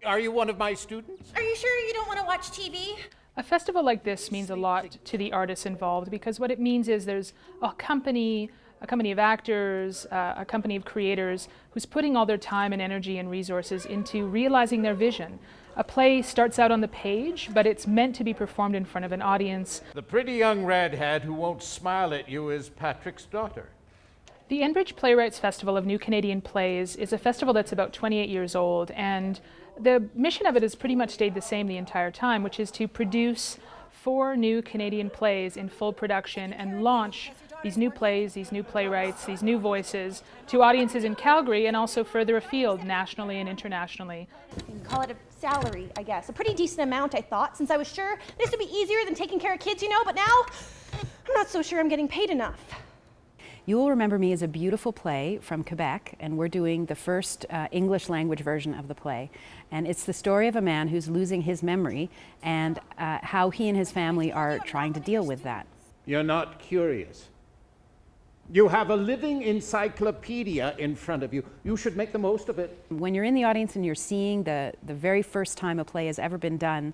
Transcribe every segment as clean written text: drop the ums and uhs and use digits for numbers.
Are you one of my students? Are you sure you don't want to watch TV? A festival like this means a lot to the artists involved because what it means is there's a company of actors, a company of creators who's putting all their time and energy and resources into realizing their vision. A play starts out on the page, but it's meant to be performed in front of an audience. The pretty young redhead who won't smile at you is Patrick's daughter. The Enbridge Playrights Festival of New Canadian Plays is a festival that's about 28 years old, and the mission of it has pretty much stayed the same the entire time, which is to produce 4 new Canadian plays in full production and launch these new plays, these new playwrights, these new voices to audiences in Calgary and also further afield, nationally and internationally. You can call it a salary, I guess. A pretty decent amount, I thought, since I was sure this would be easier than taking care of kids, you know, but now I'm not so sure I'm getting paid enough. You Will Remember Me is a beautiful play from Quebec, and we're doing the first English language version of the play. And it's the story of a man who's losing his memory and how he and his family are trying to deal with that. You're not curious. You have a living encyclopedia in front of you. You should make the most of it. When you're in the audience and you're seeing the very first time a play has ever been done,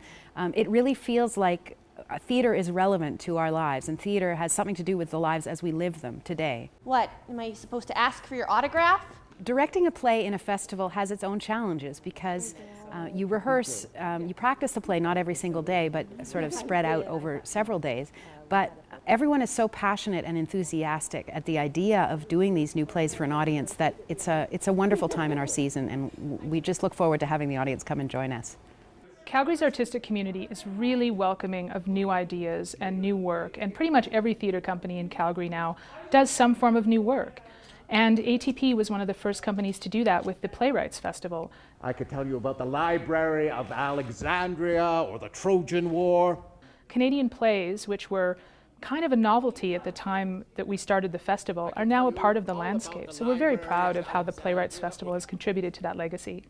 it really feels like theater is relevant to our lives, and theater has something to do with the lives as we live them today. What, am I supposed to ask for your autograph? Directing a play in a festival has its own challenges because you rehearse, you practice the play not every single day, but sort of spread out over several days. But everyone is so passionate and enthusiastic at the idea of doing these new plays for an audience that it's a wonderful time in our season, and we just look forward to having the audience come and join us. Calgary's artistic community is really welcoming of new ideas and new work, and pretty much every theatre company in Calgary now does some form of new work. And ATP was one of the first companies to do that with the Playrights Festival. I could tell you about the Library of Alexandria or the Trojan War. Canadian plays, which were kind of a novelty at the time that we started the festival, are now a part of the landscape. So we're very proud of how the Playrights Festival has contributed to that legacy.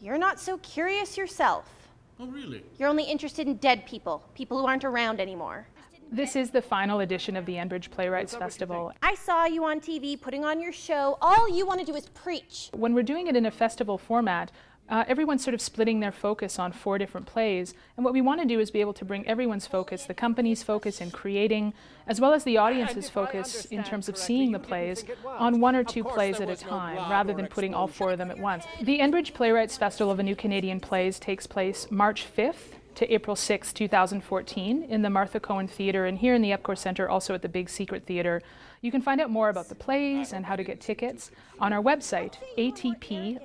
You're not so curious yourself. Oh, really? You're only interested in dead people, people who aren't around anymore. This is the final edition of the Enbridge Playrights Festival. I saw you on TV putting on your show. All you want to do is preach. When we're doing it in a festival format, everyone's sort of splitting their focus on 4 different plays, and what we want to do is be able to bring everyone's focus, the company's focus in creating, as well as the audience's focus in terms of seeing the plays, on 1 or 2 plays at a time, rather than putting all 4 of them at once. The Enbridge Playrights Festival of New Canadian Plays takes place March 5th to April 6, 2014 in the Martha Cohen Theatre, and here in the Epcor Centre, also at the Big Secret Theatre. You can find out more about the plays and how to get tickets on our website, atplive.com.